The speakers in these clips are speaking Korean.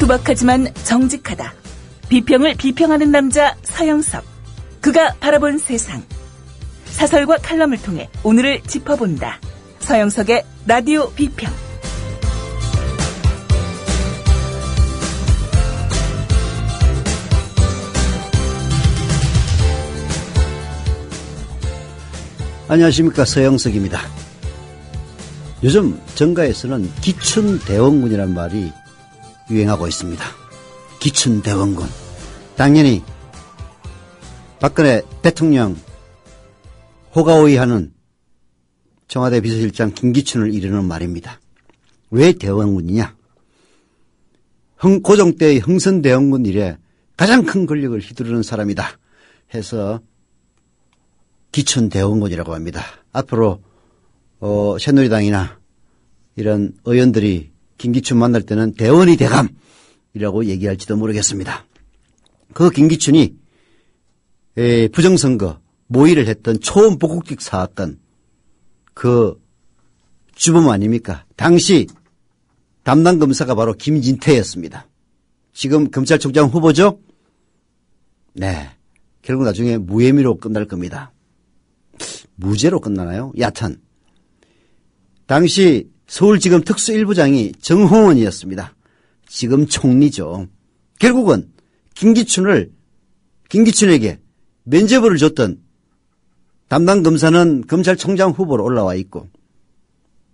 투박하지만 정직하다. 비평을 비평하는 남자 서영석. 그가 바라본 세상. 사설과 칼럼을 통해 오늘을 짚어본다. 서영석의 라디오 비평. 안녕하십니까, 서영석입니다. 요즘 정가에서는 기춘대원군이란 말이 유행하고 있습니다. 기춘대원군. 당연히 박근혜 대통령 호가호위하는 청와대 비서실장 김기춘을 이르는 말입니다. 왜 대원군이냐? 고종 때의 흥선대원군 이래 가장 큰 권력을 휘두르는 사람이다 해서 기춘대원군이라고 합니다. 앞으로 새누리당이나 이런 의원들이 김기춘 만날 때는 대원이 대감이라고 얘기할지도 모르겠습니다. 그 김기춘이 부정선거 모의를 했던 초음보국직 사건 그 주범 아닙니까? 당시 담당 검사가 바로 김진태였습니다. 지금 검찰총장 후보죠? 네. 결국 나중에 무혐의로 끝날 겁니다. 무죄로 끝나나요? 여하튼 당시 서울지검 특수 1부장이 정홍원이었습니다. 지금 총리죠. 결국은 김기춘에게 면죄부를 줬던 담당 검사는 검찰총장 후보로 올라와 있고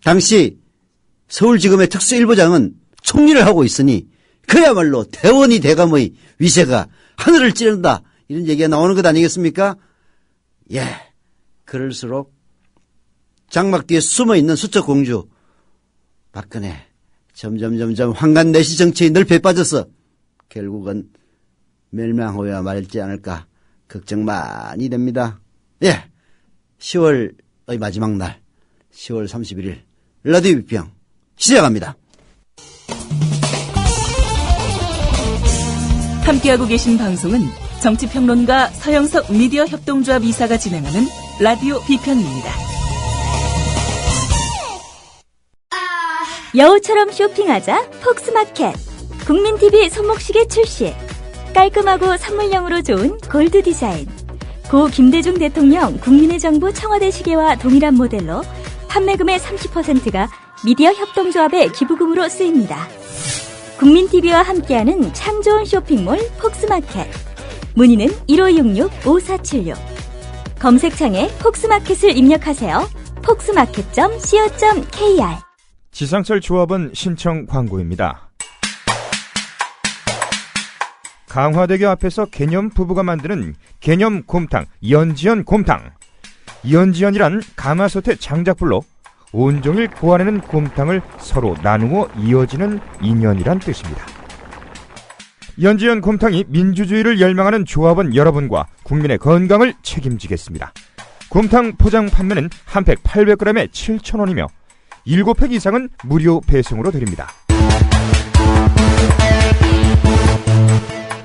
당시 서울지검의 특수 1부장은 총리를 하고 있으니 그야말로 대원이 대감의 위세가 하늘을 찌른다 이런 얘기가 나오는 것 아니겠습니까? 예. 그럴수록 장막 뒤에 숨어있는 수척공주 박근혜 점점 황간내시 정치의 늪에 빠져서 결국은 멸망하여 말지 않을까 걱정 많이 됩니다. 예, 10월의 마지막 날 10월 31일 라디오 비평 시작합니다. 함께하고 계신 방송은 정치평론가 서영석 미디어 협동조합 이사가 진행하는 라디오 비평입니다. 여우처럼 쇼핑하자 폭스마켓. 국민TV 손목시계 출시. 깔끔하고 선물용으로 좋은 골드 디자인. 고 김대중 대통령 국민의 정부 청와대 시계와 동일한 모델로 판매금의 30%가 미디어 협동조합의 기부금으로 쓰입니다. 국민TV와 함께하는 참 좋은 쇼핑몰 폭스마켓. 문의는 1566-5476. 검색창에 폭스마켓을 입력하세요. 폭스마켓.co.kr. 지상철 조합원 신청 광고입니다. 강화대교 앞에서 개념 부부가 만드는 개념 곰탕 연지연 곰탕. 연지연이란 가마솥의 장작불로 온종일 고아내는 곰탕을 서로 나누어 이어지는 인연이란 뜻입니다. 연지연 곰탕이 민주주의를 열망하는 조합원 여러분과 국민의 건강을 책임지겠습니다. 곰탕 포장 판매는 한 팩 800g에 7,000원이며 7팩 이상은 무료 배송으로 드립니다.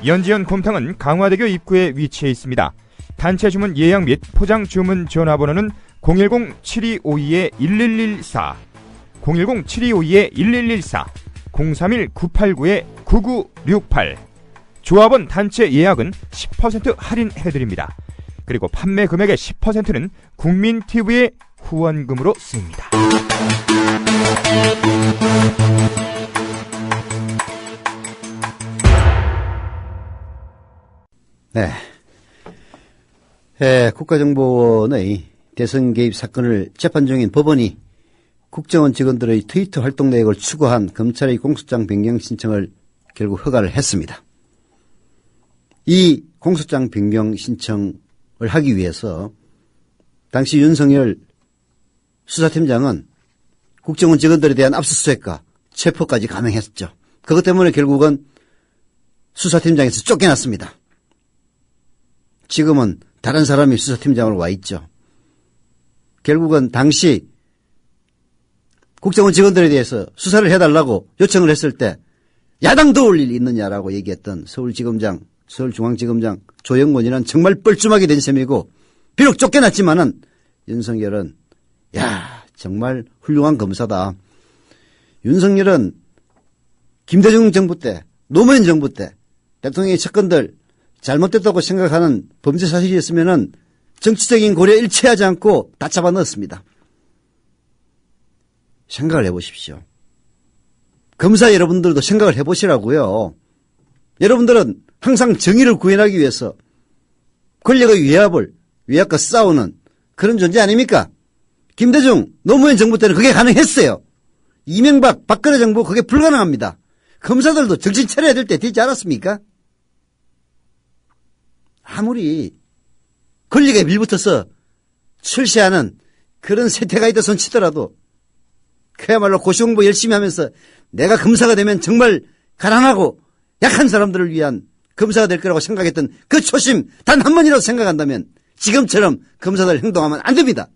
연지연 곰탕은 강화대교 입구에 위치해 있습니다. 단체 주문 예약 및 포장 주문 전화번호는 010-7252-1114, 010-7252-1114, 031-989-9968. 조합원 단체 예약은 10% 할인해드립니다. 그리고 판매 금액의 10%는 국민TV의 후원금으로 쓰입니다. 네. 국가정보원의 대선 개입 사건을 재판 중인 법원이 국정원 직원들의 트위터 활동 내역을 추구한 검찰의 공소장 변경 신청을 결국 허가를 했습니다. 이 공소장 변경 신청을 하기 위해서 당시 윤석열 수사팀장은 국정원 직원들에 대한 압수수색과 체포까지 감행했죠. 그것 때문에 결국은 수사팀장에서 쫓겨났습니다. 지금은 다른 사람이 수사팀장으로 와 있죠. 결국은 당시 국정원 직원들에 대해서 수사를 해달라고 요청을 했을 때 야당 도울 일 있느냐라고 얘기했던 서울지검장, 서울중앙지검장 조영곤이는 정말 뻘쭘하게 된 셈이고, 비록 쫓겨났지만은 윤석열은 야 정말 훌륭한 검사다. 윤석열은 김대중 정부 때 노무현 정부 때 대통령의 접근들 잘못됐다고 생각하는 범죄 사실이었으면은 정치적인 고려 일치하지 않고 다 잡아 넣었습니다. 생각을 해보십시오. 검사 여러분들도 생각을 해보시라고요. 여러분들은 항상 정의를 구현하기 위해서 권력의 위압과 싸우는 그런 존재 아닙니까? 김대중, 노무현 정부 때는 그게 가능했어요. 이명박, 박근혜 정부 그게 불가능합니다. 검사들도 정신 차려야 될 때 되지 않았습니까? 아무리 권력에 밀붙어서 출세하는 그런 세태가 있다 손치더라도 그야말로 고시공부 열심히 하면서 내가 검사가 되면 정말 가난하고 약한 사람들을 위한 검사가 될 거라고 생각했던 그 초심 단 한 번이라도 생각한다면 지금처럼 검사들 행동하면 안 됩니다.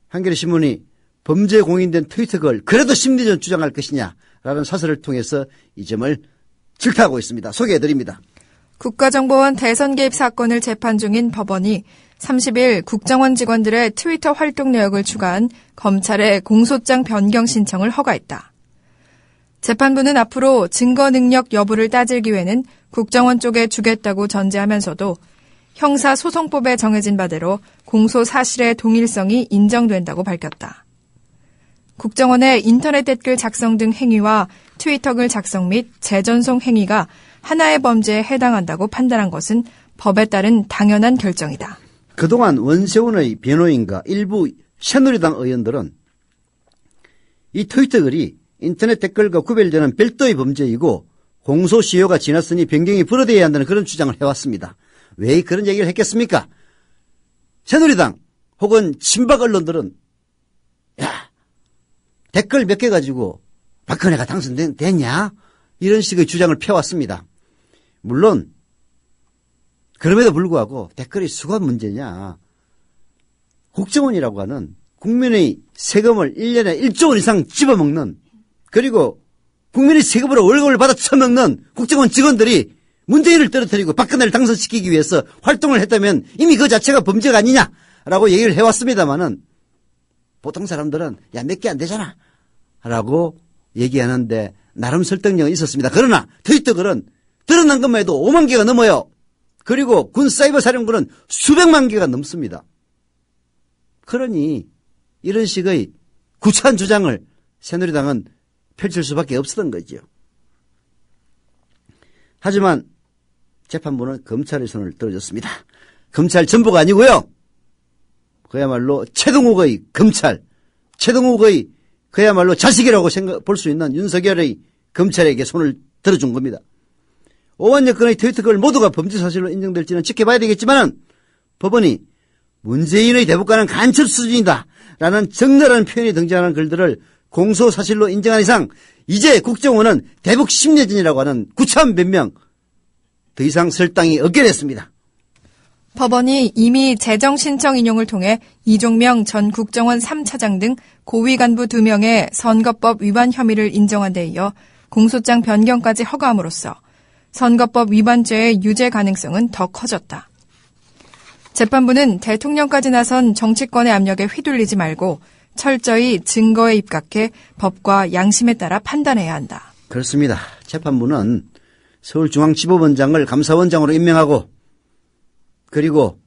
한겨레 신문이 범죄 공인된 트위터 글 그래도 심리전 주장할 것이냐라는 사설을 통해서 이 점을 질타하고 있습니다. 소개해드립니다. 국가정보원 대선 개입 사건을 재판 중인 법원이 30일 국정원 직원들의 트위터 활동 내역을 추가한 검찰의 공소장 변경 신청을 허가했다. 재판부는 앞으로 증거 능력 여부를 따질 기회는 국정원 쪽에 주겠다고 전제하면서도 형사소송법에 정해진 바대로 공소 사실의 동일성이 인정된다고 밝혔다. 국정원의 인터넷 댓글 작성 등 행위와 트위터 글 작성 및 재전송 행위가 하나의 범죄에 해당한다고 판단한 것은 법에 따른 당연한 결정이다. 그동안 원세훈의 변호인과 일부 새누리당 의원들은 이 트위터 글이 인터넷 댓글과 구별되는 별도의 범죄이고 공소시효가 지났으니 변경이 불어대야 한다는 그런 주장을 해왔습니다. 왜 그런 얘기를 했겠습니까? 새누리당 혹은 친박 언론들은 야 댓글 몇 개 가지고 박근혜가 당선됐냐? 이런 식의 주장을 펴왔습니다. 물론 그럼에도 불구하고 댓글이 수가 문제냐. 국정원이라고 하는 국민의 세금을 1년에 1조 원 이상 집어먹는 그리고 국민의 세금으로 월급을 받아 처먹는 국정원 직원들이 문재인을 떨어뜨리고 박근혜를 당선시키기 위해서 활동을 했다면 이미 그 자체가 범죄가 아니냐라고 얘기를 해왔습니다마는 보통 사람들은 야 몇 개 안 되잖아 라고 얘기하는데 나름 설득력은 있었습니다. 그러나 트위터 글은 드러난 것만 해도 5만 개가 넘어요. 그리고 군 사이버 사령부는 수백만 개가 넘습니다. 그러니 이런 식의 구차한 주장을 새누리당은 펼칠 수밖에 없었던 거죠. 하지만 재판부는 검찰의 손을 들어줬습니다. 검찰 전부가 아니고요. 그야말로 최동욱의 검찰, 최동욱의 그야말로 자식이라고 볼 수 있는 윤석열의 검찰에게 손을 들어준 겁니다. 오완 여건의 트위터 글 모두가 범죄 사실로 인정될지는 지켜봐야 되겠지만 법원이 문재인의 대북과는 간첩 수준이다 라는 적나라한 표현이 등장하는 글들을 공소 사실로 인정한 이상 이제 국정원은 대북 심려진이라고 하는 구차한 변명 더 이상 설 땅이 없게 됐습니다. 법원이 이미 재정 신청 인용을 통해 이종명 전 국정원 3차장 등 고위 간부 2명의 선거법 위반 혐의를 인정한 데 이어 공소장 변경까지 허가함으로써 선거법 위반죄의 유죄 가능성은 더 커졌다. 재판부는 대통령까지 나선 정치권의 압력에 휘둘리지 말고 철저히 증거에 입각해 법과 양심에 따라 판단해야 한다. 그렇습니다. 재판부는 서울중앙지법원장을 감사원장으로 임명하고 그리고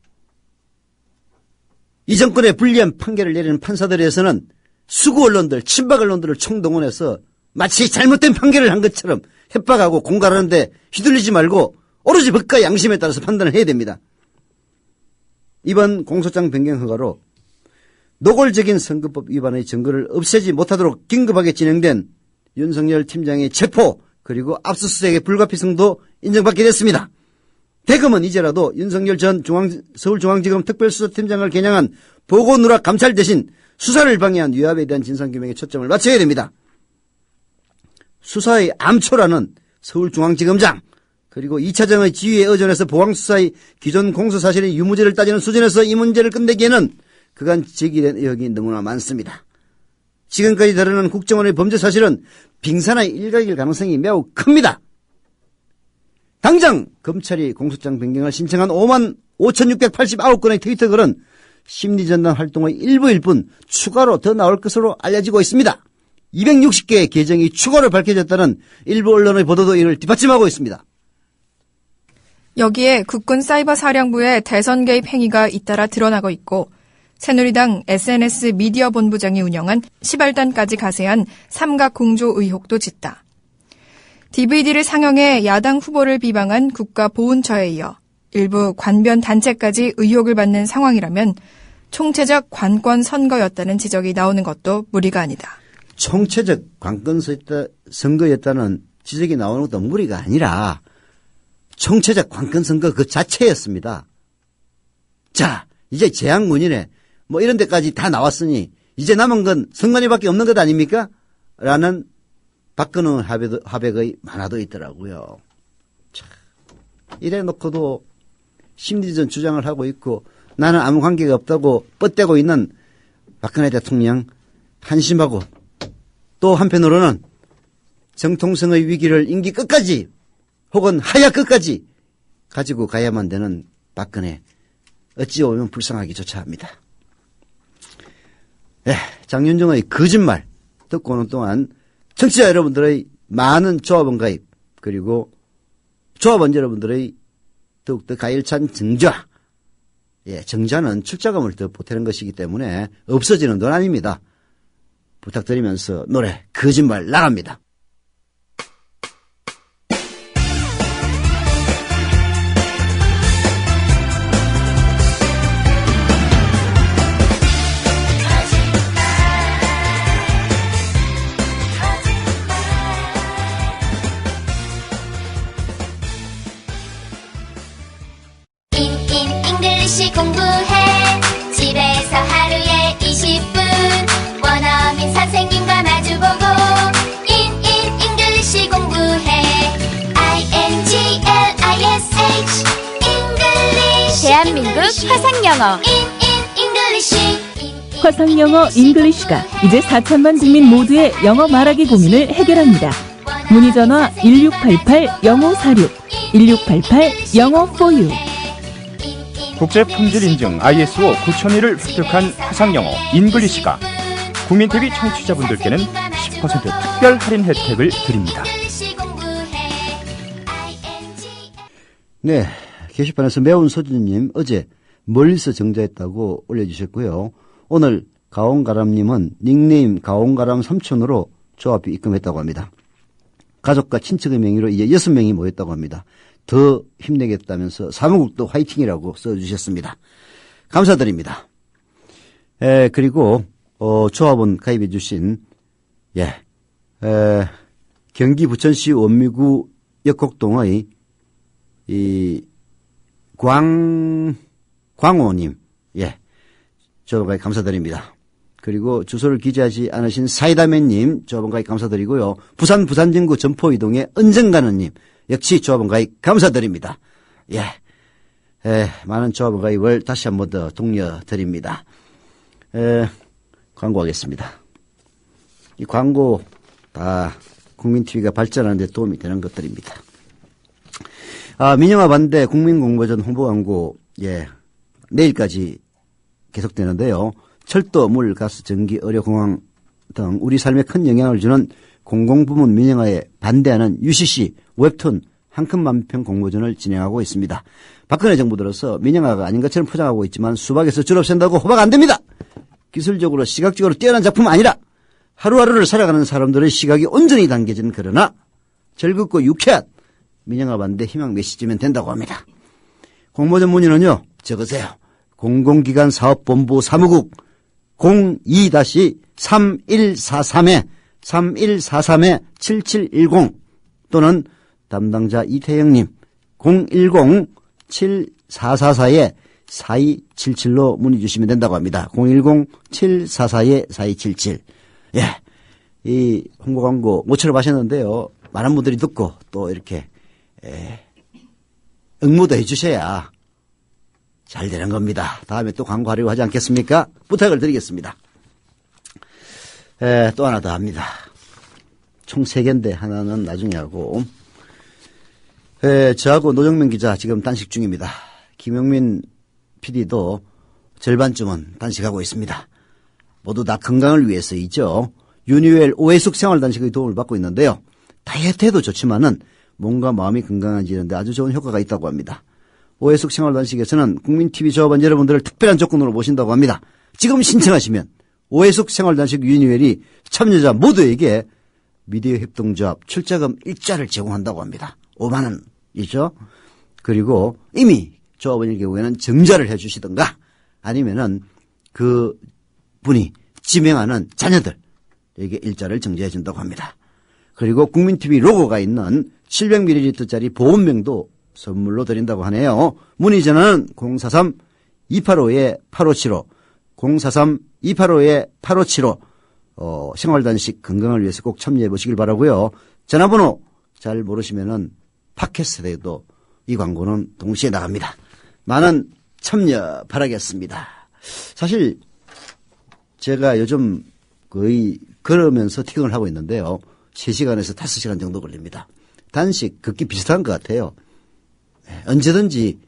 이 정권에 불리한 판결을 내리는 판사들에 대해서는 수구 언론들, 친박 언론들을 총동원해서 마치 잘못된 판결을 한 것처럼 협박하고 공갈하는데 휘둘리지 말고 오로지 법과 양심에 따라서 판단을 해야 됩니다. 이번 공소장 변경 허가로 노골적인 선거법 위반의 증거를 없애지 못하도록 긴급하게 진행된 윤석열 팀장의 체포 그리고 압수수색의 불가피성도 인정받게 됐습니다. 대검은 이제라도 윤석열 전 서울중앙지검 특별수사팀장을 겨냥한 보고누락 감찰 대신 수사를 방해한 위압에 대한 진상규명에 초점을 맞춰야 됩니다. 수사의 암초라는 서울중앙지검장 그리고 2차장의 지휘에 의존해서 보강수사의 기존 공소사실의 유무죄를 따지는 수준에서 이 문제를 끝내기에는 그간 제기된 의혹이 너무나 많습니다. 지금까지 드러난 국정원의 범죄 사실은 빙산의 일각일 가능성이 매우 큽니다. 당장 검찰이 공소장 변경을 신청한 55,689건의 트위터 글은 심리전단 활동의 일부일 뿐 추가로 더 나올 것으로 알려지고 있습니다. 260개의 계정이 추가로 밝혀졌다는 일부 언론의 보도도 이를 뒷받침하고 있습니다. 여기에 국군 사이버사령부의 대선 개입 행위가 잇따라 드러나고 있고 새누리당 SNS 미디어 본부장이 운영한 시발단까지 가세한 삼각 공조 의혹도 짙다. DVD를 상영해 야당 후보를 비방한 국가보훈처에 이어 일부 관변 단체까지 의혹을 받는 상황이라면 총체적 관권 선거였다는 지적이 나오는 것도 무리가 아니다. 총체적 관권 선거였다는 지적이 나오는 것도 무리가 아니라 총체적 관권 선거 그 자체였습니다. 자, 이제 재앙문이네. 뭐 이런 데까지 다 나왔으니 이제 남은 건 선관위밖에 없는 것 아닙니까? 라는 박근홍 하백의 만화도 있더라고요. 자, 이래 놓고도 심리전 주장을 하고 있고 나는 아무 관계가 없다고 뻗대고 있는 박근혜 대통령 한심하고 또 한편으로는 정통성의 위기를 임기 끝까지 혹은 하야 끝까지 가지고 가야만 되는 박근혜 어찌 보면 불쌍하기조차 합니다. 장윤정의 거짓말 듣고 오는 동안 청취자 여러분들의 많은 조합원 가입 그리고 조합원 여러분들의 더욱더 가열찬 정자 정자는 출자금을 더 보태는 것이기 때문에 없어지는 돈 아닙니다. 부탁드리면서 노래 거짓말 나갑니다. 공부해 집에서 하루에 20분 원어민 선생님과 마주보고 잉글리시 공부해 INGLISH 잉글리시 대한민국 화상영어 화상영어 잉글리시가 이제 4천만 국민 모두의 영어 말하기 고민을 해결합니다. 문의전화 1688-0546 1688-영어4U 국제품질 인증 ISO 9001을 획득한 화상영어 잉글리시가 국민TV 청취자분들께는 10% 특별 할인 혜택을 드립니다. 네, 게시판에서 매운 소주님 어제 멀리서 정자했다고 올려주셨고요. 오늘 가온가람님은 닉네임 가온가람 삼촌으로 조합비 입금했다고 합니다. 가족과 친척의 명의로 이제 6명이 모였다고 합니다. 더 힘내겠다면서 사무국도 화이팅이라고 써주셨습니다. 감사드립니다. 그리고 조합원 가입해 주신 경기 부천시 원미구 역곡동의 이 광호님 조합원 가입 감사드립니다. 그리고 주소를 기재하지 않으신 사이다맨님 조합원 가입 감사드리고요. 부산 부산진구 점포이동의 은정가는님 역시 조합원 가입 감사드립니다. 많은 조합원 가입을 다시 한 번 더 독려드립니다. 광고하겠습니다. 이 광고 다 국민TV가 발전하는 데 도움이 되는 것들입니다. 민영화 반대 국민공모전 홍보 광고 내일까지 계속되는데요. 철도, 물, 가스, 전기, 의료, 공항 등 우리 삶에 큰 영향을 주는 공공부문 민영화에 반대하는 UCC 웹툰 한 큰 만평 공모전을 진행하고 있습니다. 박근혜 정부 들어서 민영화가 아닌 것처럼 포장하고 있지만 수박에서 줄 없앤다고 호박 안 됩니다. 기술적으로 시각적으로 뛰어난 작품 아니라 하루하루를 살아가는 사람들의 시각이 온전히 담겨진 그러나 즐겁고 유쾌한 민영화 반대 희망 메시지면 된다고 합니다. 공모전 문의는요. 적으세요. 공공기관 사업본부 사무국 02-3143-7710 또는 담당자 이태영님 010-7444-4277로 문의 주시면 된다고 합니다. 010-744-4277. 이 홍보 광고 모처럼 하셨는데요. 많은 분들이 듣고 또 이렇게 응모도 해주셔야 잘 되는 겁니다. 다음에 또 광고하려고 하지 않겠습니까? 부탁을 드리겠습니다. 또 하나 더 합니다. 총 3개인데 하나는 나중에 하고 저하고 노정면 기자 지금 단식 중입니다. 김용민 PD도 절반쯤은 단식하고 있습니다. 모두 다 건강을 위해서이죠. 유니웰 오해숙 생활단식의 도움을 받고 있는데요. 다이어트에도 좋지만은 몸과 마음이 건강해지는데 아주 좋은 효과가 있다고 합니다. 오해숙 생활단식에서는 국민TV 조합원 여러분들을 특별한 조건으로 모신다고 합니다. 지금 신청하시면 오해숙 생활단식 유니웰이 참여자 모두에게 미디어 협동조합 출자금 일자를 제공한다고 합니다. 5만 원이죠. 그리고 이미 조합원일 경우에는 정자를 해주시든가 아니면은 그 분이 지명하는 자녀들에게 일자를 정자해 준다고 합니다. 그리고 국민TV 로고가 있는 700ml짜리 보온병도 선물로 드린다고 하네요. 문의 전화는 043-285-8575 043-285-8575 생활단식 건강을 위해서 꼭 참여해 보시길 바라고요. 전화번호 잘 모르시면은 팟캐스트에도 이 광고는 동시에 나갑니다. 많은 참여 바라겠습니다. 사실 제가 요즘 거의 걸으면서 티격을 하고 있는데요. 3시간에서 5시간 정도 걸립니다. 단식 걷기 비슷한 것 같아요. 언제든지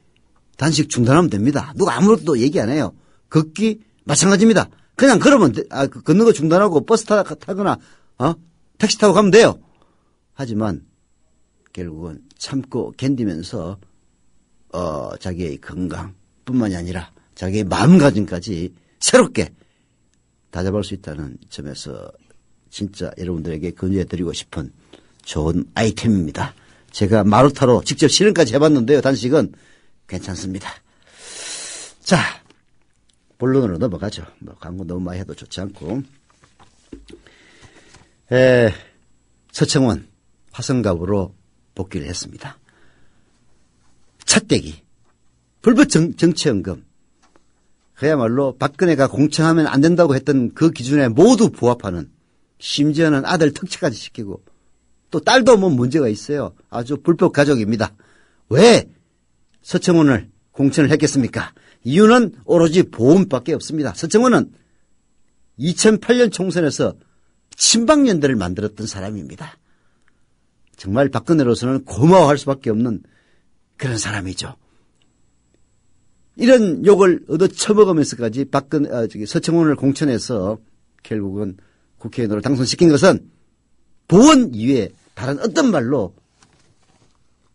단식 중단하면 됩니다. 누가 아무것도 얘기 안 해요. 걷기 마찬가지입니다. 그냥 걸으면 걷는 거 중단하고 버스 타거나 택시 타고 가면 돼요. 하지만 결국은 참고 견디면서 자기의 건강뿐만이 아니라 자기의 마음가짐까지 새롭게 다잡을 수 있다는 점에서 진짜 여러분들에게 권유해드리고 싶은 좋은 아이템입니다. 제가 마루타로 직접 실행까지 해봤는데요. 단식은 괜찮습니다. 자, 본론으로 넘어가죠. 광고 너무 많이 해도 좋지 않고. 서청원 화성갑으로 복귀를 했습니다. 차떼기, 불법 정치연금, 그야말로 박근혜가 공천하면 안 된다고 했던 그 기준에 모두 부합하는, 심지어는 아들 특채까지 시키고 또 딸도 뭐 문제가 있어요. 아주 불법 가족입니다. 왜 서청원을 공천을 했겠습니까? 이유는 오로지 보험밖에 없습니다. 서청원은 2008년 총선에서 친박연대를 만들었던 사람입니다. 정말 박근혜로서는 고마워할 수밖에 없는 그런 사람이죠. 이런 욕을 얻어쳐먹으면서까지 서청원을 공천해서 결국은 국회의원으로 당선시킨 것은 보원 이외에 다른 어떤 말로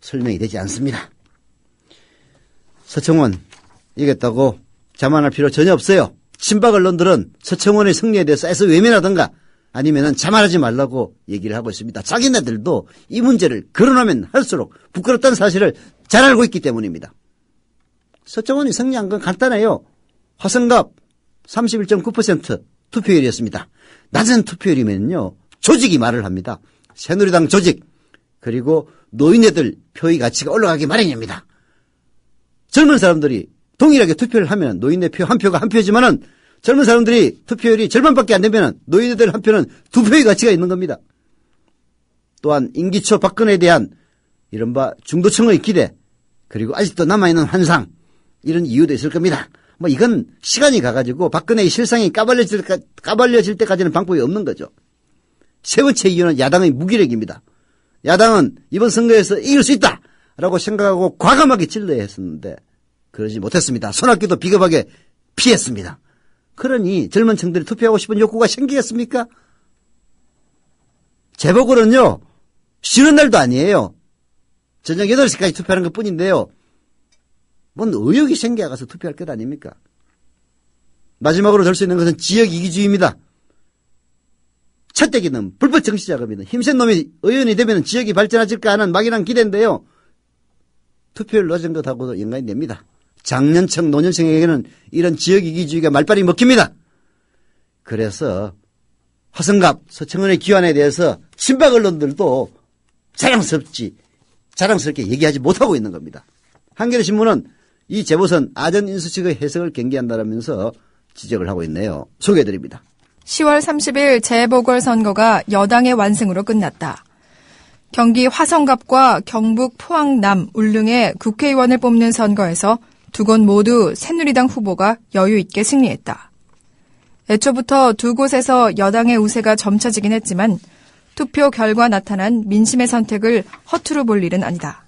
설명이 되지 않습니다. 서청원 이겼다고 자만할 필요 전혀 없어요. 친박 언론들은 서청원의 승리에 대해서 애써 외면하든가 아니면은 자만하지 말라고 얘기를 하고 있습니다. 자기네들도 이 문제를 거론하면 할수록 부끄럽다는 사실을 잘 알고 있기 때문입니다. 서청원이 승리한 건 간단해요. 화성갑 31.9% 투표율이었습니다. 낮은 투표율이면요 조직이 말을 합니다. 새누리당 조직 그리고 노인네들 표의 가치가 올라가기 마련입니다. 젊은 사람들이 동일하게 투표를 하면 노인네 표 한 표가 한 표지만은 젊은 사람들이 투표율이 절반밖에 안 되면 노인네들 한 표는 두 표의 가치가 있는 겁니다. 또한 임기 초 박근혜에 대한 이른바 중도층의 기대 그리고 아직도 남아있는 환상 이런 이유도 있을 겁니다. 뭐 이건 시간이 가가지고 박근혜의 실상이 까발려질 때까지는 방법이 없는 거죠. 세 번째 이유는 야당의 무기력입니다. 야당은 이번 선거에서 이길 수 있다라고 생각하고 과감하게 질러야 했었는데 그러지 못했습니다. 손아귀도 비겁하게 피했습니다. 그러니 젊은 층들이 투표하고 싶은 욕구가 생기겠습니까? 재보궐은요 쉬는 날도 아니에요. 저녁 8시까지 투표하는 것뿐인데요. 뭔 의욕이 생겨가서 투표할 것 아닙니까? 마지막으로 될 수 있는 것은 지역 이기주의입니다. 차떼기는 불법 정치자금이든 힘센 놈이 의원이 되면 지역이 발전해질까 하는 막연한 기대인데요. 투표율 낮은 것하고도 연관이 됩니다. 장년층, 노년층에게는 이런 지역 이기주의가 말빨이 먹힙니다. 그래서 화성갑, 서청원의 기환에 대해서 친박 언론들도 자랑스럽게 얘기하지 못하고 있는 겁니다. 한겨레신문은 이 재보선 아전 인수식의 해석을 경계한다면서 지적을 하고 있네요. 소개해드립니다. 10월 30일 재보궐선거가 여당의 완승으로 끝났다. 경기 화성갑과 경북 포항남 울릉의 국회의원을 뽑는 선거에서 두 곳 모두 새누리당 후보가 여유 있게 승리했다. 애초부터 두 곳에서 여당의 우세가 점쳐지긴 했지만 투표 결과 나타난 민심의 선택을 허투루 볼 일은 아니다.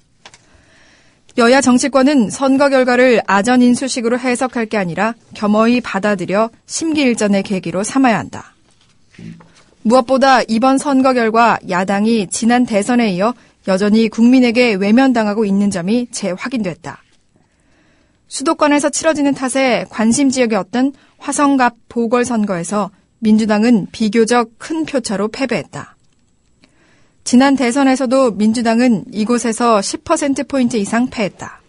여야 정치권은 선거 결과를 아전 인수식으로 해석할 게 아니라 겸허히 받아들여 심기일전의 계기로 삼아야 한다. 무엇보다 이번 선거 결과 야당이 지난 대선에 이어 여전히 국민에게 외면당하고 있는 점이 재확인됐다. 수도권에서 치러지는 탓에 관심 지역이었던 화성갑 보궐선거에서 민주당은 비교적 큰 표차로 패배했다. 지난 대선에서도 민주당은 이곳에서 10%포인트 이상 패했다.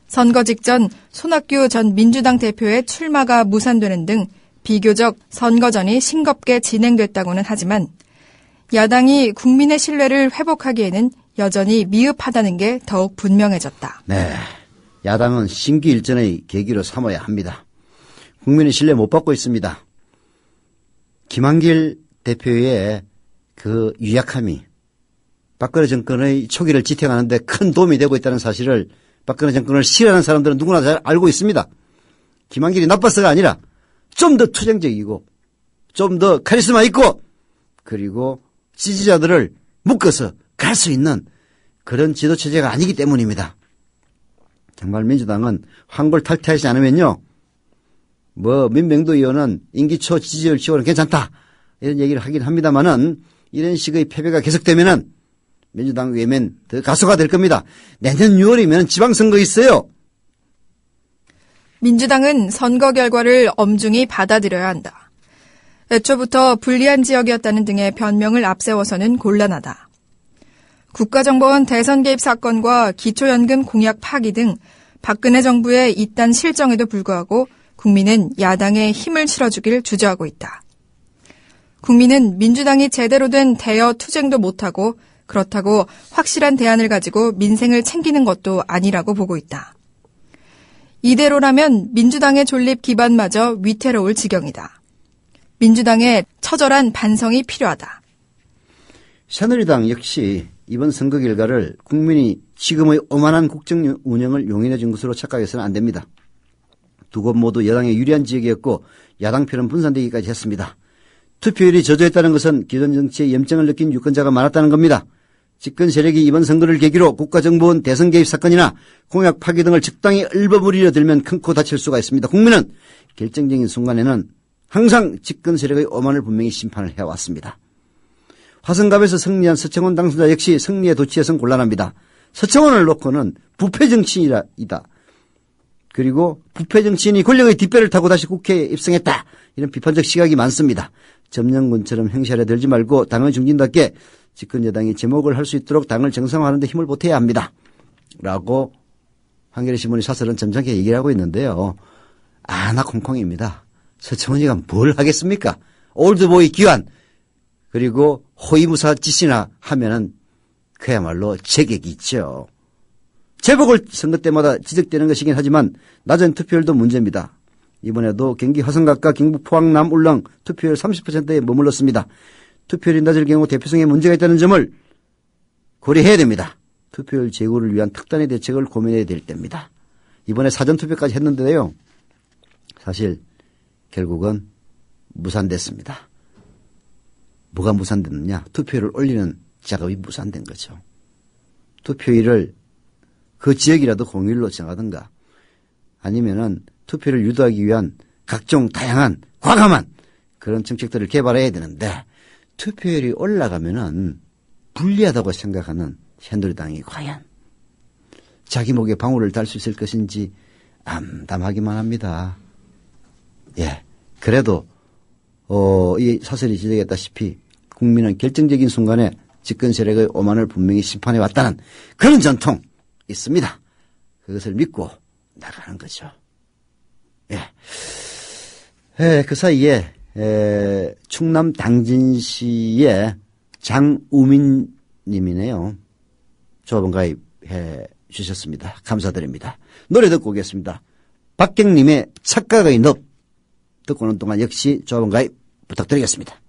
선거 직전 손학규 전 민주당 대표의 출마가 무산되는 등 비교적 선거전이 싱겁게 진행됐다고는 하지만 야당이 국민의 신뢰를 회복하기에는 여전히 미흡하다는 게 더욱 분명해졌다. 네, 야당은 신기일전의 계기로 삼아야 합니다. 국민의 신뢰 못 받고 있습니다. 김한길 대표의 그 유약함이 박근혜 정권의 초기를 지탱하는 데 큰 도움이 되고 있다는 사실을 박근혜 정권을 싫어하는 사람들은 누구나 잘 알고 있습니다. 김한길이 나빠서가 아니라 좀 더 투쟁적이고 좀 더 카리스마 있고 그리고 지지자들을 묶어서 갈 수 있는 그런 지도체제가 아니기 때문입니다. 정말 민주당은 황골탈퇴하지 않으면요. 민명도 의원은 임기 초 지지율 치고는 괜찮다. 이런 얘기를 하긴 합니다만은 이런 식의 패배가 계속되면은 민주당 외면 더 가소가 될 겁니다. 내년 6월이면 지방선거 있어요. 민주당은 선거 결과를 엄중히 받아들여야 한다. 애초부터 불리한 지역이었다는 등의 변명을 앞세워서는 곤란하다. 국가정보원 대선 개입 사건과 기초연금 공약 파기 등 박근혜 정부의 이딴 실정에도 불구하고 국민은 야당에 힘을 실어주길 주저하고 있다. 국민은 민주당이 제대로 된 대여 투쟁도 못하고 그렇다고 확실한 대안을 가지고 민생을 챙기는 것도 아니라고 보고 있다. 이대로라면 민주당의 존립 기반마저 위태로울 지경이다. 민주당의 처절한 반성이 필요하다. 새누리당 역시 이번 선거 결과를 국민이 지금의 오만한 국정 운영을 용인해 준 것으로 착각해서는 안 됩니다. 두 곳 모두 여당에 유리한 지역이었고 야당 표는 분산되기까지 했습니다. 투표율이 저조했다는 것은 기존 정치에 염증을 느낀 유권자가 많았다는 겁니다. 집권 세력이 이번 선거를 계기로 국가정보원 대선 개입 사건이나 공약 파기 등을 적당히 얼버무리려 들면 큰 코 다칠 수가 있습니다. 국민은 결정적인 순간에는 항상 집권 세력의 오만을 분명히 심판을 해왔습니다. 화성갑에서 승리한 서청원 당선자 역시 승리에 도취해서는 곤란합니다. 서청원을 놓고는 부패 정치인이다. 그리고 부패 정치인이 권력의 뒷배를 타고 다시 국회에 입성했다. 이런 비판적 시각이 많습니다. 점령군처럼 행실에 들지 말고 당의 중진답게 집권 여당이 제목을 할 수 있도록 당을 정상화하는 데 힘을 보태야 합니다. 라고 한겨레 신문이 사설은 점잖게 얘기를 하고 있는데요. 나 콩콩입니다. 서청원이가 뭘 하겠습니까? 올드보이 기환 그리고 호위무사 짓이나 하면은 그야말로 제격이 있죠. 재보궐 선거 때마다 지적되는 것이긴 하지만 낮은 투표율도 문제입니다. 이번에도 경기 화성갑과 경북 포항 남 울릉 투표율 30%에 머물렀습니다. 투표율이 낮을 경우 대표성에 문제가 있다는 점을 고려해야 됩니다. 투표율 제고를 위한 특단의 대책을 고민해야 될 때입니다. 이번에 사전투표까지 했는데요. 사실 결국은 무산됐습니다. 뭐가 무산됐느냐? 투표율을 올리는 작업이 무산된 거죠. 투표율을 그 지역이라도 공휴일로 정하든가 아니면은 투표를 유도하기 위한 각종 다양한 과감한 그런 정책들을 개발해야 되는데 투표율이 올라가면은 불리하다고 생각하는 새누리당이 과연 자기 목에 방울을 달 수 있을 것인지 암담하기만 합니다. 예. 그래도 이 사설이 지적했다시피 국민은 결정적인 순간에 집권 세력의 오만을 분명히 심판해 왔다는 그런 전통 있습니다. 그것을 믿고 나가는 거죠. 예. 그 사이에 충남 당진시의 장우민 님이네요. 조합원 가입해 주셨습니다. 감사드립니다. 노래 듣고 오겠습니다. 박경님의 착각의 늪 듣고 오는 동안 역시 조합원 가입 부탁드리겠습니다.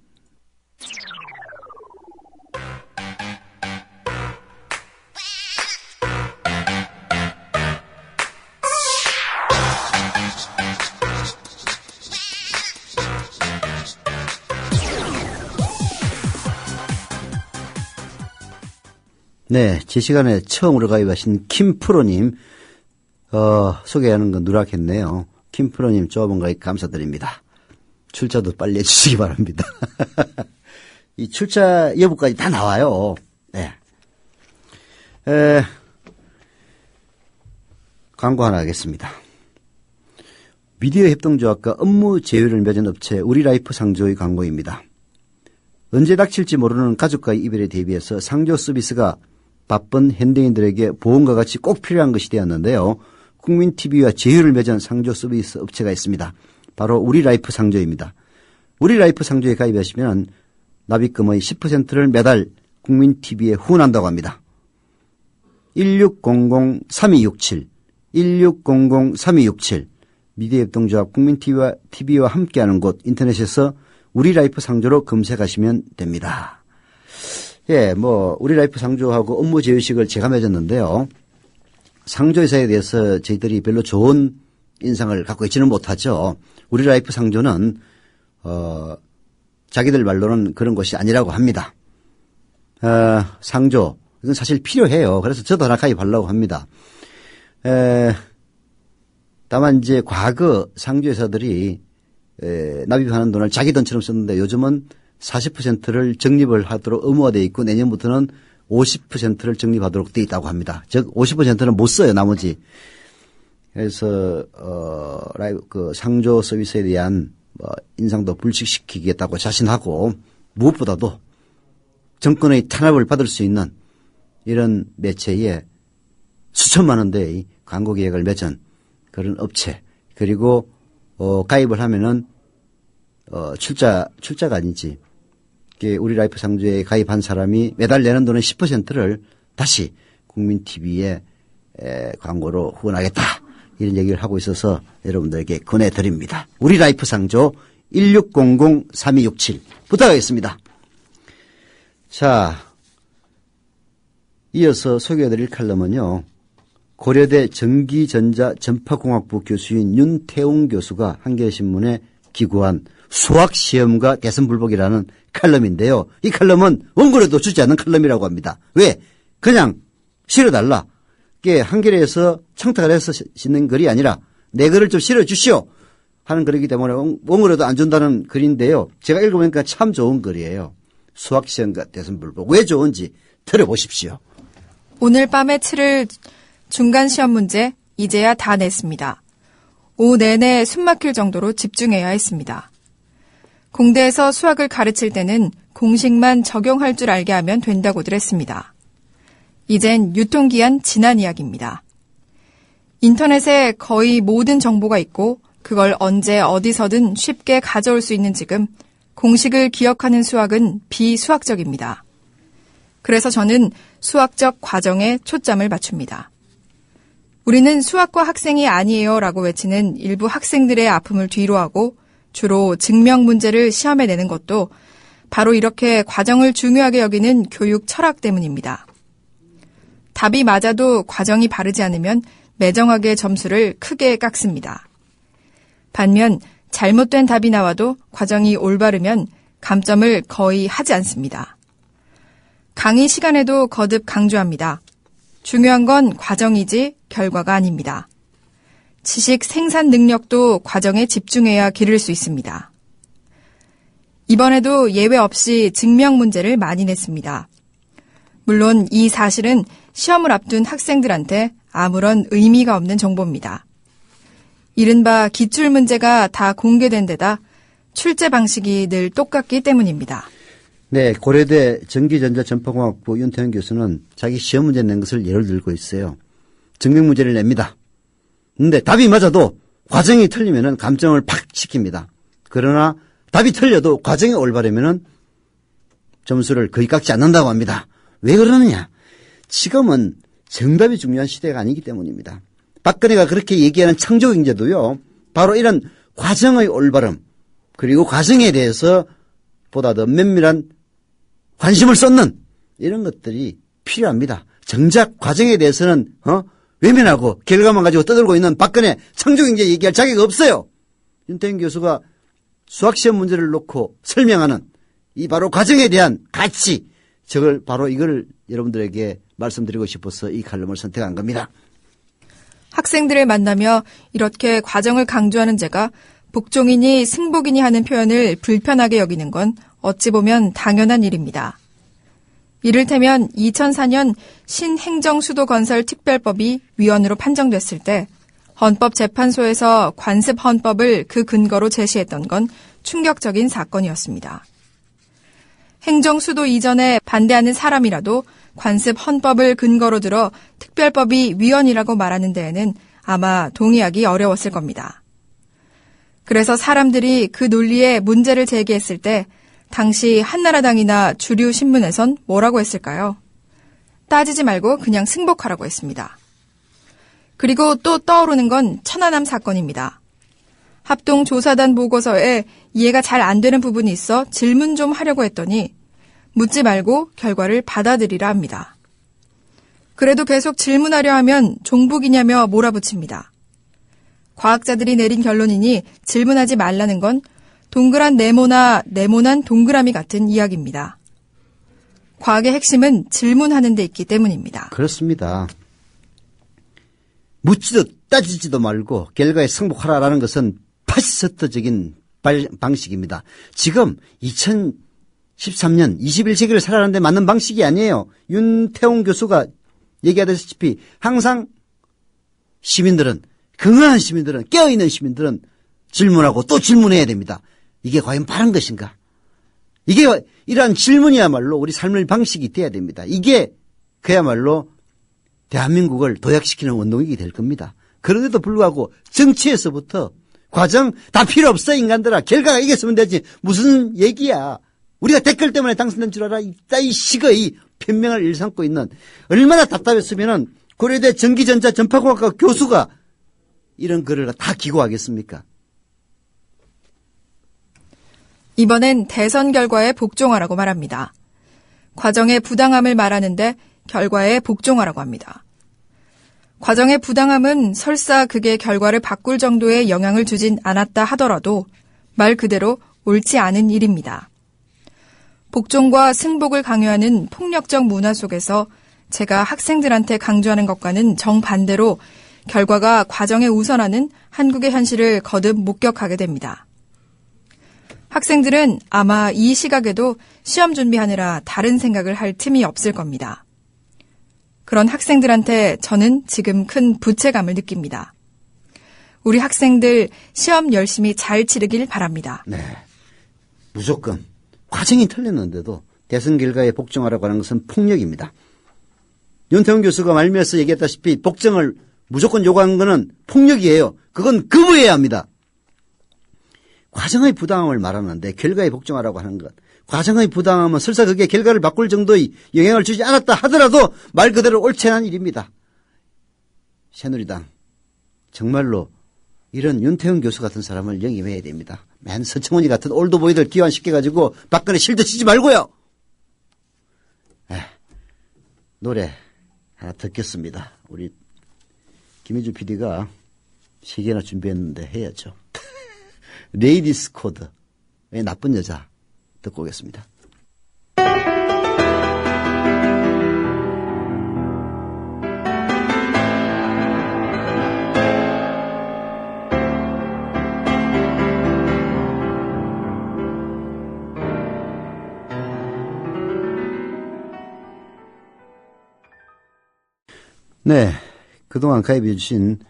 네, 제 시간에 처음으로 가입하신 김프로님 소개하는 건 누락했네요. 김프로님 조합원 가입 감사드립니다. 출자도 빨리 해주시기 바랍니다. 이 출자 여부까지 다 나와요. 네. 광고 하나 하겠습니다. 미디어 협동조합과 업무 제휴를 맺은 업체 우리라이프 상조의 광고입니다. 언제 닥칠지 모르는 가족과의 이별에 대비해서 상조 서비스가 바쁜 현대인들에게 보험과 같이 꼭 필요한 것이 되었는데요. 국민TV와 제휴를 맺은 상조 서비스 업체가 있습니다. 바로 우리라이프 상조입니다. 우리라이프 상조에 가입하시면 납입금의 10%를 매달 국민TV에 후원한다고 합니다. 1600-3267 1600-3267 미디어협동조합 국민TV와 함께하는 곳 인터넷에서 우리라이프 상조로 검색하시면 됩니다. 예, 우리라이프 상조하고 업무 제휴식을 제가 맺었는데요. 상조회사에 대해서 저희들이 별로 좋은 인상을 갖고 있지는 못하죠. 우리라이프 상조는 자기들 말로는 그런 것이 아니라고 합니다. 상조 이건 사실 필요해요. 그래서 저도 하나 가입하려고 합니다. 다만 이제 과거 상조회사들이 납입하는 돈을 자기 돈처럼 썼는데 요즘은 40%를 적립을 하도록 의무화되어 있고 내년부터는 50%를 적립하도록 되어 있다고 합니다. 즉 50%는 못 써요. 나머지. 그래서 그 상조 서비스에 대한 인상도 불식시키겠다고 자신하고 무엇보다도 정권의 탄압을 받을 수 있는 이런 매체에 수천만 원대의 광고 계약을 맺은 그런 업체 그리고 가입을 하면은 출자가 아니지. 우리 라이프 상조에 가입한 사람이 매달 내는 돈의 10%를 다시 국민TV에 광고로 후원하겠다. 이런 얘기를 하고 있어서 여러분들에게 권해드립니다. 우리 라이프 상조 1600-3267 부탁하겠습니다. 자, 이어서 소개해드릴 칼럼은요. 고려대 전기전자전파공학부 교수인 윤태웅 교수가 한겨레신문에 기고한 수학시험과 대선불복이라는 칼럼인데요. 이 칼럼은 원고료도 주지 않는 칼럼이라고 합니다. 왜? 그냥 실어달라. 이게 한겨레에서 청탁을 해서 싣는 글이 아니라 내 글을 좀 실어주시오 하는 글이기 때문에 원고료도 안 준다는 글인데요. 제가 읽어보니까 참 좋은 글이에요. 수학시험과 대선불복. 왜 좋은지 들어보십시오. 오늘 밤에 치를 중간시험 문제 이제야 다 냈습니다. 오후 내내 숨막힐 정도로 집중해야 했습니다. 공대에서 수학을 가르칠 때는 공식만 적용할 줄 알게 하면 된다고들 했습니다. 이젠 유통기한 지난 이야기입니다. 인터넷에 거의 모든 정보가 있고 그걸 언제 어디서든 쉽게 가져올 수 있는 지금 공식을 기억하는 수학은 비수학적입니다. 그래서 저는 수학적 과정에 초점을 맞춥니다. 우리는 수학과 학생이 아니에요 라고 외치는 일부 학생들의 아픔을 뒤로하고 주로 증명 문제를 시험에 내는 것도 바로 이렇게 과정을 중요하게 여기는 교육 철학 때문입니다. 답이 맞아도 과정이 바르지 않으면 매정하게 점수를 크게 깎습니다. 반면 잘못된 답이 나와도 과정이 올바르면 감점을 거의 하지 않습니다. 강의 시간에도 거듭 강조합니다. 중요한 건 과정이지 결과가 아닙니다. 지식 생산 능력도 과정에 집중해야 기를 수 있습니다. 이번에도 예외 없이 증명 문제를 많이 냈습니다. 물론 이 사실은 시험을 앞둔 학생들한테 아무런 의미가 없는 정보입니다. 이른바 기출문제가 다 공개된 데다 출제 방식이 늘 똑같기 때문입니다. 네, 고려대 전기전자전파공학부 윤태웅 교수는 자기 시험 문제 낸 것을 예를 들고 있어요. 증명 문제를 냅니다. 근데 답이 맞아도 과정이 틀리면은 감점을 팍 시킵니다. 그러나 답이 틀려도 과정이 올바르면은 점수를 거의 깎지 않는다고 합니다. 왜 그러느냐? 지금은 정답이 중요한 시대가 아니기 때문입니다. 박근혜가 그렇게 얘기하는 창조경제도요. 바로 이런 과정의 올바름 그리고 과정에 대해서 보다 더 면밀한 관심을 쏟는 이런 것들이 필요합니다. 정작 과정에 대해서는 외면하고 결과만 가지고 떠들고 있는 박근혜 창조경제 얘기할 자격이 없어요. 윤태웅 교수가 수학시험 문제를 놓고 설명하는 이 바로 과정에 대한 가치 바로 이걸 여러분들에게 말씀드리고 싶어서 이 칼럼을 선택한 겁니다. 학생들을 만나며 이렇게 과정을 강조하는 제가 복종이니 승복이니 하는 표현을 불편하게 여기는 건 어찌 보면 당연한 일입니다. 이를테면 2004년 신행정수도건설특별법이 위헌으로 판정됐을 때 헌법재판소에서 관습헌법을 그 근거로 제시했던 건 충격적인 사건이었습니다. 행정수도 이전에 반대하는 사람이라도 관습헌법을 근거로 들어 특별법이 위헌이라고 말하는 데에는 아마 동의하기 어려웠을 겁니다. 그래서 사람들이 그 논리에 문제를 제기했을 때 당시 한나라당이나 주류 신문에선 뭐라고 했을까요? 따지지 말고 그냥 승복하라고 했습니다. 그리고 또 떠오르는 건 천안함 사건입니다. 합동조사단 보고서에 이해가 잘 안 되는 부분이 있어 질문 좀 하려고 했더니 묻지 말고 결과를 받아들이라 합니다. 그래도 계속 질문하려 하면 종북이냐며 몰아붙입니다. 과학자들이 내린 결론이니 질문하지 말라는 건 동그란 네모나 네모난 동그라미 같은 이야기입니다. 과학의 핵심은 질문하는 데 있기 때문입니다. 그렇습니다. 묻지도 따지지도 말고 결과에 승복하라라는 것은 파시스트적인 방식입니다. 지금 2013년 21세기를 살아가는데 맞는 방식이 아니에요. 윤태홍 교수가 얘기하다시피 항상 시민들은, 건강한 시민들은, 깨어있는 시민들은 질문하고 또 질문해야 됩니다. 이게 과연 바른 것인가? 이게 이러한 질문이야말로 우리 삶의 방식이 돼야 됩니다. 이게 그야말로 대한민국을 도약시키는 운동이 될 겁니다. 그런데도 불구하고 정치에서부터 과정 다 필요 없어 인간들아. 결과가 이겼으면 되지. 무슨 얘기야. 우리가 댓글 때문에 당선된 줄 알아. 이 식의 변명을 일삼고 있는, 얼마나 답답했으면은 고려대 전기전자 전파공학과 교수가 이런 글을 다 기고하겠습니까? 이번엔 대선 결과에 복종하라고 말합니다. 과정의 부당함을 말하는데 결과에 복종하라고 합니다. 과정의 부당함은 설사 그게 결과를 바꿀 정도의 영향을 주진 않았다 하더라도 말 그대로 옳지 않은 일입니다. 복종과 승복을 강요하는 폭력적 문화 속에서 제가 학생들한테 강조하는 것과는 정반대로 결과가 과정에 우선하는 한국의 현실을 거듭 목격하게 됩니다. 학생들은 아마 이 시각에도 시험 준비하느라 다른 생각을 할 틈이 없을 겁니다. 그런 학생들한테 저는 지금 큰 부채감을 느낍니다. 우리 학생들 시험 열심히 잘 치르길 바랍니다. 네, 무조건 과정이 틀렸는데도 대선 결과에 복종하라고 하는 것은 폭력입니다. 윤태홍 교수가 말미에서 얘기했다시피 복종을 무조건 요구하는 것은 폭력이에요. 그건 거부해야 합니다. 과정의 부당함을 말하는데 결과에 복종하라고 하는 것. 과정의 부당함은 설사 그게 결과를 바꿀 정도의 영향을 주지 않았다 하더라도 말 그대로 옳지 않은 일입니다. 새누리당 정말로 이런 윤태영 교수 같은 사람을 영입해야 됩니다. 맨 서청원이 같은 올드보이들 기환시켜가지고 박근혜 실드 치지 말고요. 노래 하나 듣겠습니다. 우리 김희주 PD가 3개나 준비했는데 해야죠. 레이디스 코드, 왜 나쁜 여자 듣고 오겠습니다. 네, 그동안 가입해 주신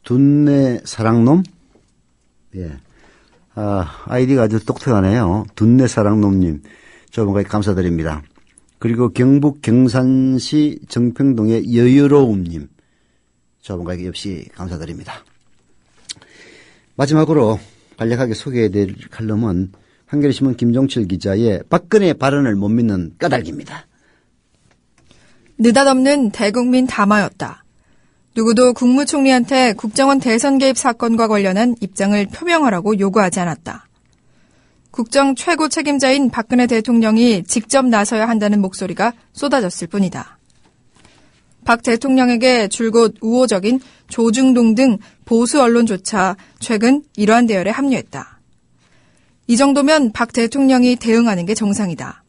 둔내 사랑놈, 예, 아이디가 아주 독특하네요. 둔내 사랑놈님, 저번까지 감사드립니다. 그리고 경북 경산시 정평동의 여유로움님, 저번까지 역시 감사드립니다. 마지막으로 간략하게 소개해드릴 칼럼은 한겨레신문 김종철 기자의 박근혜 발언을 못 믿는 까닭입니다. 느닷없는 대국민 담화였다. 누구도 국무총리한테 국정원 대선 개입 사건과 관련한 입장을 표명하라고 요구하지 않았다. 국정 최고 책임자인 박근혜 대통령이 직접 나서야 한다는 목소리가 쏟아졌을 뿐이다. 박 대통령에게 줄곧 우호적인 조중동 등 보수 언론조차 최근 이러한 대열에 합류했다. 이 정도면 박 대통령이 대응하는 게 정상이다.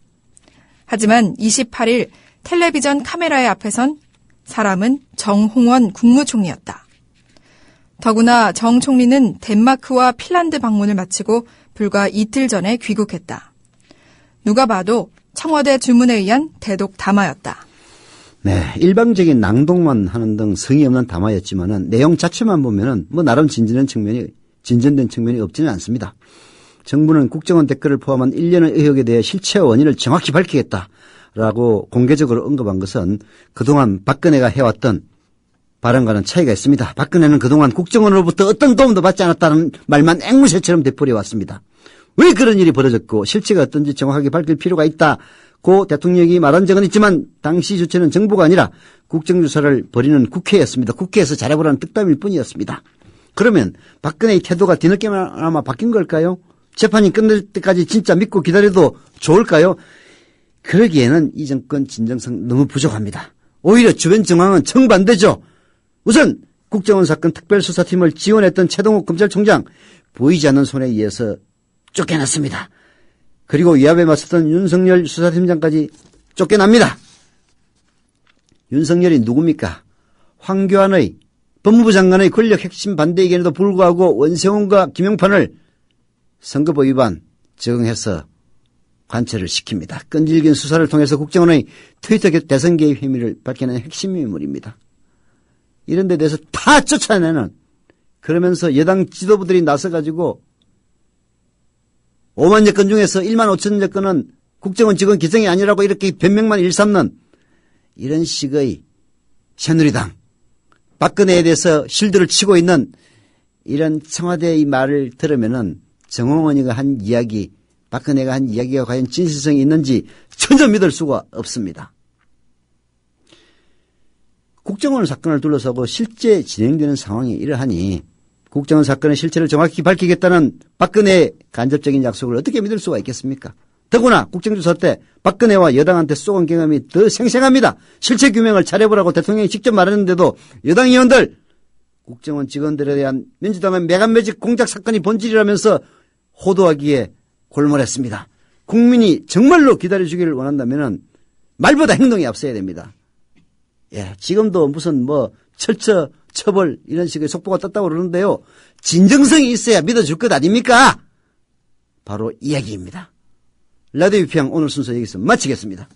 하지만 28일 텔레비전 카메라의 앞에선 사람은 정홍원 국무총리였다. 더구나 정 총리는 덴마크와 핀란드 방문을 마치고 불과 이틀 전에 귀국했다. 누가 봐도 청와대 주문에 의한 대독 담화였다. 네, 일방적인 낭독만 하는 등 성의 없는 담화였지만은 내용 자체만 보면은 뭐 나름 진전된 측면이 없지는 않습니다. 정부는 국정원 댓글을 포함한 일련의 의혹에 대해 실체와 원인을 정확히 밝히겠다라고 공개적으로 언급한 것은 그동안 박근혜가 해왔던 발언과는 차이가 있습니다. 박근혜는 그동안 국정원으로부터 어떤 도움도 받지 않았다는 말만 앵무새처럼 되풀이해왔습니다. 왜 그런 일이 벌어졌고 실체가 어떤지 정확하게 밝힐 필요가 있다고 대통령이 말한 적은 있지만 당시 주체는 정부가 아니라 국정조사를 벌이는 국회였습니다. 국회에서 잘해보라는 특담일 뿐이었습니다. 그러면 박근혜의 태도가 뒤늦게나마 바뀐 걸까요? 재판이 끝날 때까지 진짜 믿고 기다려도 좋을까요? 그러기에는 이 정권 진정성 너무 부족합니다. 오히려 주변 정황은 정반대죠. 우선 국정원 사건 특별수사팀을 지원했던 최동욱 검찰총장 보이지 않는 손에 의해서 쫓겨났습니다. 그리고 위압에 맞섰던 윤석열 수사팀장까지 쫓겨납니다. 윤석열이 누굽니까? 황교안의 법무부 장관의 권력 핵심 반대 의견에도 불구하고 원세훈과 김용판을 선거법 위반 적용해서 관철을 시킵니다. 끈질긴 수사를 통해서 국정원의 트위터 대선 개입 혐의를 밝히는 핵심 인물입니다. 이런 데 대해서 다 쫓아내는, 그러면서 여당 지도부들이 나서가지고 5만 여 건 중에서 1만 5천 여 건은 국정원 직원 기성이 아니라고 이렇게 변명만 일삼는 이런 식의 새누리당, 박근혜에 대해서 실드를 치고 있는 이런 청와대의 말을 들으면은 정홍원이가 한 이야기, 박근혜가 한 이야기가 과연 진실성이 있는지 전혀 믿을 수가 없습니다. 국정원 사건을 둘러싸고 실제 진행되는 상황이 이러하니 국정원 사건의 실체를 정확히 밝히겠다는 박근혜의 간접적인 약속을 어떻게 믿을 수가 있겠습니까? 더구나 국정조사 때 박근혜와 여당한테 쏘은 경험이 더 생생합니다. 실체 규명을 잘해보라고 대통령이 직접 말했는데도 여당 의원들 국정원 직원들에 대한 민주당의 매간매직 공작 사건이 본질이라면서 호도하기에 골몰했습니다. 국민이 정말로 기다려주기를 원한다면 말보다 행동이 앞서야 됩니다. 예, 지금도 무슨 철저 처벌 이런 식의 속보가 떴다고 그러는데요. 진정성이 있어야 믿어줄 것 아닙니까? 바로 이 얘기입니다. 라디오 비평 오늘 순서 여기서 마치겠습니다.